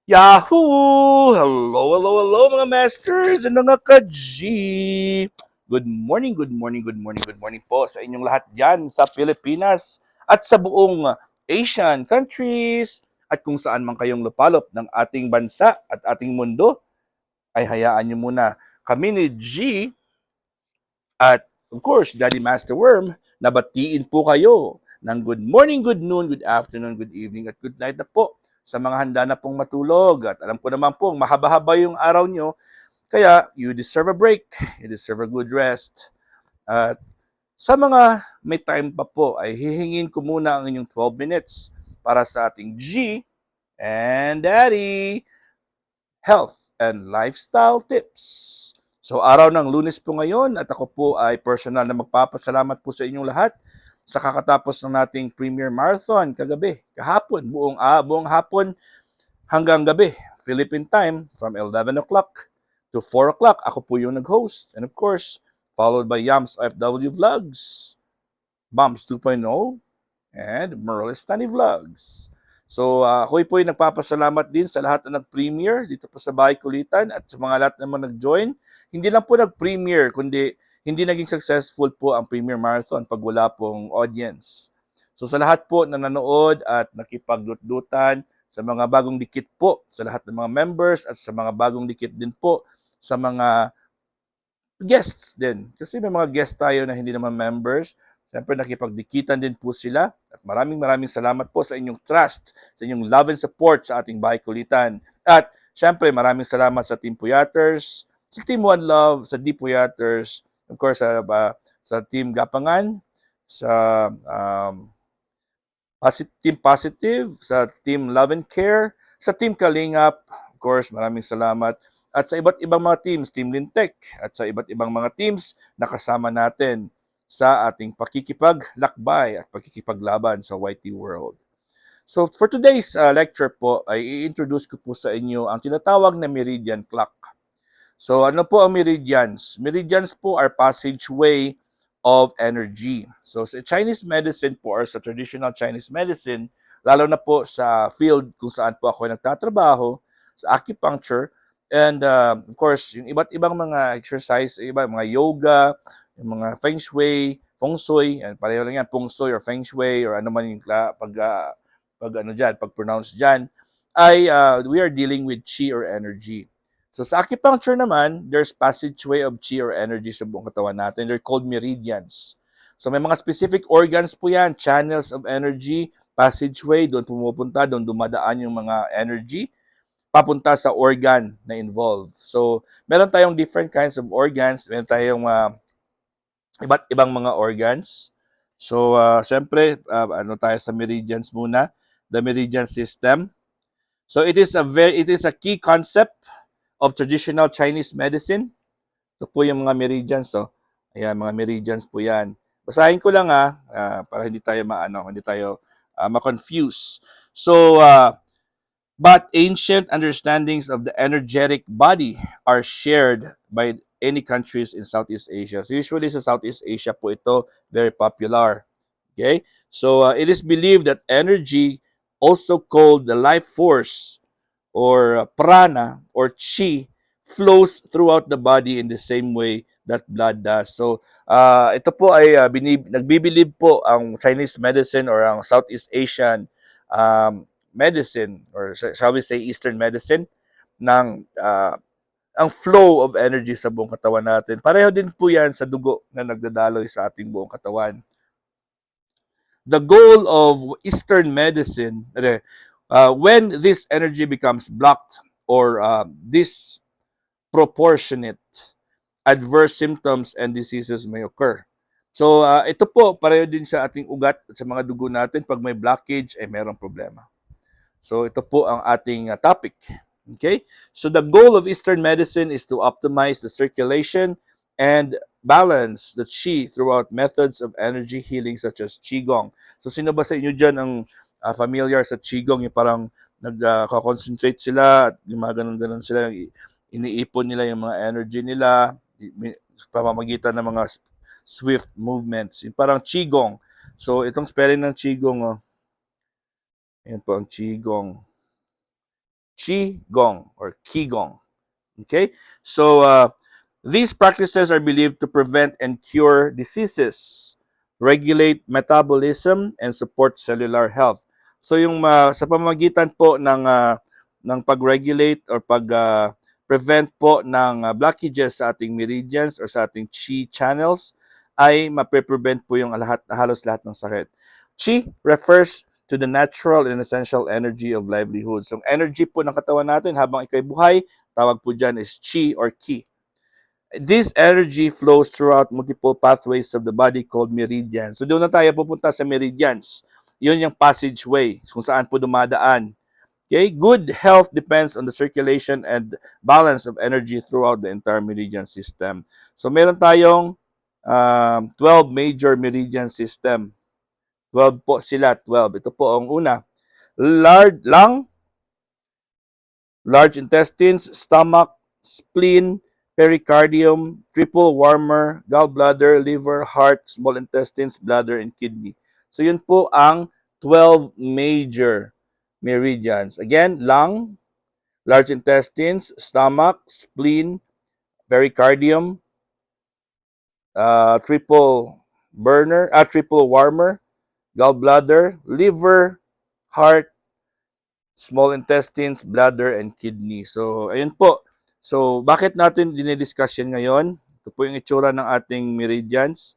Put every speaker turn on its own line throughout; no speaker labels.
Yahoo! Hello, hello, hello mga masters and mga ka-G! Good morning, good morning, good morning, good morning po sa inyong lahat dyan sa Pilipinas at sa buong Asian countries at kung saan man kayong lupalop ng ating bansa at ating mundo, ay hayaan nyo muna kami ni G at of course Daddy Master Worm na batiin po kayo ng good morning, good noon, good afternoon, good evening at good night na po sa mga handa na pong matulog. At alam ko naman po, mahaba-haba yung araw nyo, kaya you deserve a break, you deserve a good rest. At sa mga may time pa po, ay hihingin ko muna ang inyong 12 minutes para sa ating G and Daddy Health and Lifestyle Tips. So araw ng Lunes po ngayon at ako po ay personal na magpapasalamat po sa inyong lahat sa kakatapos ng nating Premier Marathon kagabi, kahapon, buong hapon hanggang gabi, Philippine time from 11 o'clock to 4 o'clock. Ako po yung nag-host. And of course, followed by Yams OFW Vlogs, Bombs 2.0, and Merle Stani Vlogs. So ako po ay nagpapasalamat din sa lahat na nag-premiere dito po sa Bahay Kulitan at sa mga lahat naman nag-join. Hindi lang po nag-premiere, kundi hindi naging successful po ang Premiere Marathon pag wala pong audience. So sa lahat po na nanood at nakipagdutdutan, sa mga bagong dikit po sa lahat ng mga members at sa mga bagong dikit din po sa mga guests din. Kasi may mga guests tayo na hindi naman members. Siyempre nakipagdikitan din po sila. At maraming salamat po sa inyong trust, sa inyong love and support sa ating Bahay Kulitan. At siyempre maraming salamat sa Team Puyaters, sa Team One Love, sa D Puyaters, of course sa Team Gapangan, sa Team Positive, sa Team Love and Care, sa Team Kalingap, of course, maraming salamat. At sa iba't ibang mga teams, Team Lintec, at sa iba't ibang mga teams na kasama natin sa ating pakikipaglakbay at pakikipaglaban sa YT World. So for today's lecture po, ay i-introduce ko po sa inyo ang tinatawag na meridian clock. So ano po ang meridians? Meridians po are passageway of energy. So sa Chinese medicine po or sa traditional Chinese medicine, lalo na po sa field kung saan po ako nagtatrabaho, sa acupuncture, and of course, yung iba't ibang mga exercise, mga yoga, yung mga feng shui, feng shui, and pareho lang yan, feng shui or feng shui or ano man yung pag pronounce diyan, ay we are dealing with chi or energy. So sa acupuncture naman, there's passageway of chi or energy sa buong katawan natin. They're called meridians. So may mga specific organs po yan, channels of energy, passageway, doon pumupunta, doon dumadaan yung mga energy, papunta sa organ na involved. So meron tayong different kinds of organs, meron tayong iba't ibang mga organs. So siyempre, ano tayo sa meridians muna, the meridian system. So it is a key concept of traditional Chinese medicine. Ito po yung mga meridians. So, ayan, mga meridians po yan. Basahin ko lang para hindi tayo ma-confuse. So, but ancient understandings of the energetic body are shared by any countries in Southeast Asia. So usually sa Southeast Asia po ito very popular. Okay? So it is believed that energy, also called the life force, or prana or chi, flows throughout the body in the same way that blood does. So, ito po ay nagbibilib po ang Chinese medicine or ang Southeast Asian medicine or shall we say Eastern medicine ng ang flow of energy sa buong katawan natin. Pareho din po yan sa dugo na nagdadaloy sa ating buong katawan. The goal of Eastern medicine, when this energy becomes blocked or disproportionate, adverse symptoms and diseases may occur. So ito po, pareho din sa ating ugat at sa mga dugo natin, pag may blockage, ay mayroong problema. So ito po ang ating topic. Okay? So the goal of Eastern medicine is to optimize the circulation and balance the qi throughout methods of energy healing such as qigong. So sino ba sa inyo dyan ang familiar sa qigong? Yung parang nag-concentrate sila at yung mga ganun-ganun sila, iniipon nila yung mga energy nila pamamagitan ng mga swift movements. Yung parang qigong. So itong spelling ng qigong, ayan po ang qigong. Qigong or Qigong. Okay? So, these practices are believed to prevent and cure diseases, regulate metabolism, and support cellular health. So, yung sa pamamagitan po ng pag-regulate or pag-prevent po ng blockages sa ating meridians or sa ating Qi channels, ay mape-prevent po yung halos lahat ng sakit. Qi refers to the natural and essential energy of livelihood. So, energy po ng katawan natin habang ikay buhay, tawag po dyan is Qi or Qi. This energy flows throughout multiple pathways of the body called meridians. So, doon na tayo pupunta sa meridians. Yun yung passageway kung saan po dumadaan. Okay? Good health depends on the circulation and balance of energy throughout the entire meridian system. So, meron tayong 12 major meridian system. 12 po sila, 12. Ito po ang una. Lung, large intestines, stomach, spleen, pericardium, triple warmer, gallbladder, liver, heart, small intestines, bladder, and kidney. So yun po ang 12 major meridians. Again, lung, large intestines, stomach, spleen, pericardium, triple warmer, gallbladder, liver, heart, small intestines, bladder, and kidney. So, ayun po. So, bakit natin dinidiscuss yan ngayon? Ito po yung itsura ng ating meridians.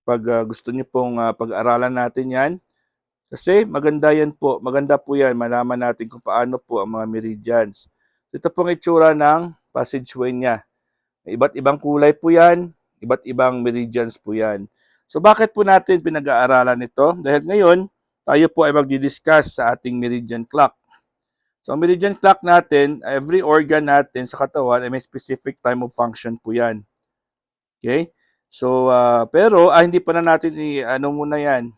Pag gusto niyo pong pag-aralan natin yan. Kasi maganda yan po. Maganda po yan. Malaman natin kung paano po ang mga meridians. Ito pong itsura ng passageway niya. Iba't ibang kulay po yan. Iba't ibang meridians po yan. So, bakit po natin pinag-aaralan ito? Dahil ngayon, tayo po ay magdi-discuss sa ating meridian clock. So, ang meridian clock natin, every organ natin sa katawan ay may specific time of function po yan. Okay? So, pero hindi pa na natin ano muna yan.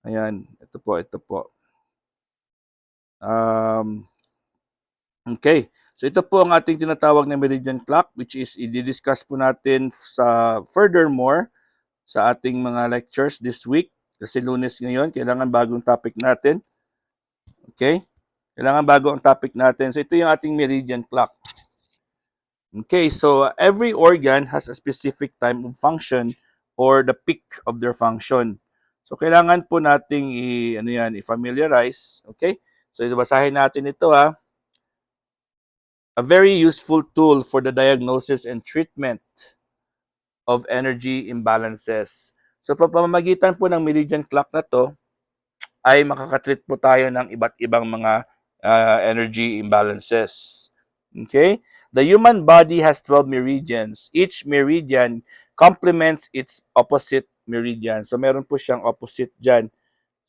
Ayan, ito po. Okay. So, ito po ang ating tinatawag na meridian clock, which is i-discuss po natin sa furthermore sa ating mga lectures this week. Kasi Lunes ngayon, kailangan bagong topic natin. Okay? Kailangan bago ang topic natin. So, ito yung ating meridian clock. Okay, so every organ has a specific time of function or the peak of their function. So, kailangan po nating i-familiarize. Okay? So, basahin natin ito ha. A very useful tool for the diagnosis and treatment of energy imbalances. So, pamamagitan po ng meridian clock na to, ay makakatreat po tayo ng iba't ibang mga energy imbalances. Okay? The human body has 12 meridians. Each meridian complements its opposite meridian. So, meron po siyang opposite dyan.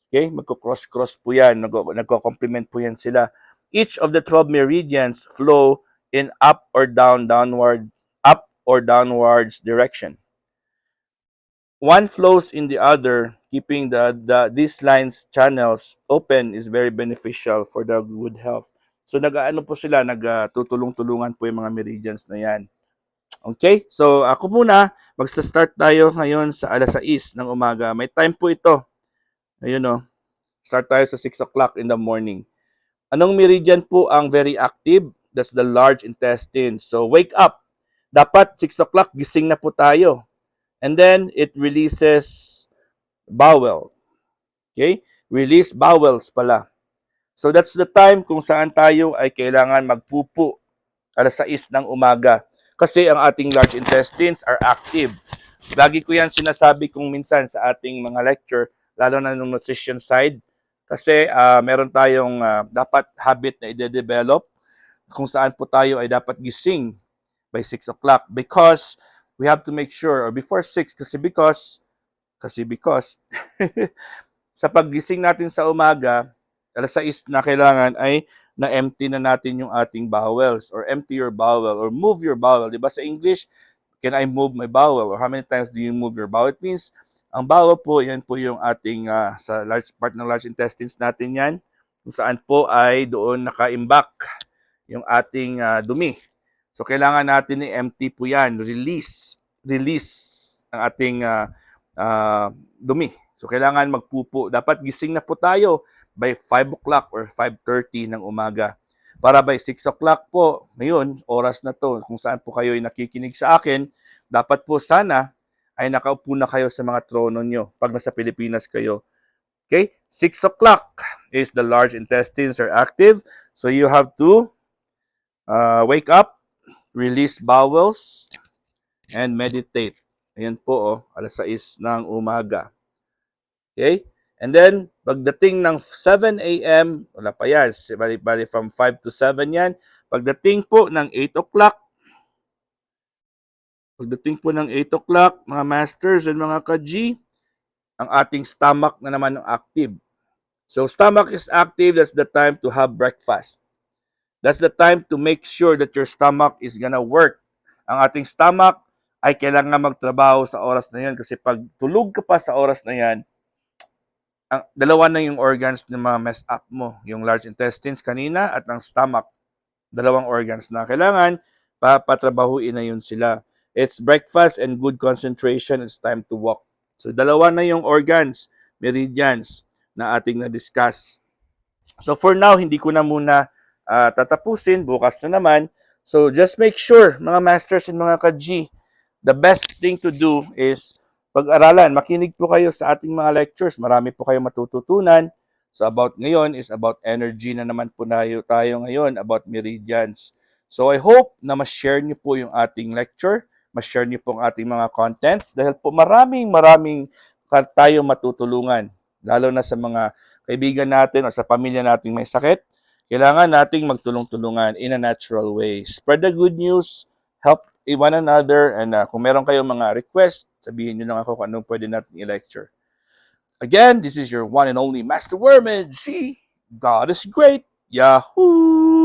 Okay? Magko-cross-cross po yan. Nagko-complement po yan sila. Each of the 12 meridians flow in up or downwards direction. One flows in the other, keeping these lines channels open is very beneficial for the good health. So nag-aano po sila, nagtutulong-tulungan po yung mga meridians na yan. Okay? So ako muna, magsa-start tayo ngayon sa alas 6 ng umaga. May time po ito. Ayun o. Start tayo sa 6 o'clock in the morning. Anong meridian po ang very active? That's the large intestine. So wake up. Dapat 6 o'clock, gising na po tayo. And then, it releases bowel. Okay? Release bowels pala. So, that's the time kung saan tayo ay kailangan magpupo alas 6 ng umaga. Kasi ang ating large intestines are active. Lagi ko yan sinasabi kung minsan sa ating mga lecture, lalo na ng nutrition side. Kasi meron tayong dapat habit na i-develop kung saan po tayo ay dapat gising by 6 o'clock. Because we have to make sure, or before 6, kasi because, sa paggising natin sa umaga, alas 6 na kailangan ay na-empty na natin yung ating bowels, or empty your bowel, or move your bowel. Diba sa English, can I move my bowel? Or how many times do you move your bowel? It means, ang bowel po, yan po yung ating, sa large part ng large intestines natin yan, kung saan po ay doon nakaimbak yung ating dumi. So, kailangan natin i-empty po yan. Release ang ating dumi. So, kailangan magpupo. Dapat gising na po tayo by 5 o'clock or 5:30 ng umaga. para by 6 o'clock po, ngayon, oras na to, kung saan po kayo ay nakikinig sa akin, dapat po sana ay nakaupo na kayo sa mga trono nyo pag nasa Pilipinas kayo. Okay? 6 o'clock is the large intestines are active. So you have to wake up, release bowels, and meditate. Ayan po, alas 6 ng umaga. Okay? And then, pagdating ng 7 a.m., wala pa yan, bali from 5 to 7 yan. Pagdating po ng 8 o'clock, mga masters and mga ka-G, ang ating stomach na naman ang active. So, stomach is active, that's the time to have breakfast. That's the time to make sure that your stomach is gonna work. Ang ating stomach ay kailangan magtrabaho sa oras na yan kasi pag tulog ka pa sa oras na yan, dalawa na yung organs ng mga mess up mo. Yung large intestines kanina at ang stomach. Dalawang organs na kailangan patrabahuin na yun sila. It's breakfast and good concentration. It's time to walk. So dalawa na yung organs, meridians na ating na-discuss. So for now, hindi ko na muna tatapusin. Bukas na naman. So just make sure, mga masters and mga ka-G, the best thing to do is pag-aralan. Makinig po kayo sa ating mga lectures. Marami po kayong matututunan. So about ngayon is about energy na naman po tayo ngayon, about meridians. So I hope na ma-share niyo po yung ating lecture, ma-share niyo po ang ating mga contents dahil po maraming tayo matutulungan. Lalo na sa mga kaibigan natin o sa pamilya nating may sakit, kailangan nating magtulong-tulungan in a natural way. Spread the good news, help one another, and kung meron kayong mga request, sabihin nyo lang ako kung anong pwede natin i-lecture. Again, this is your one and only Master Wormage. God is great. Yahoo!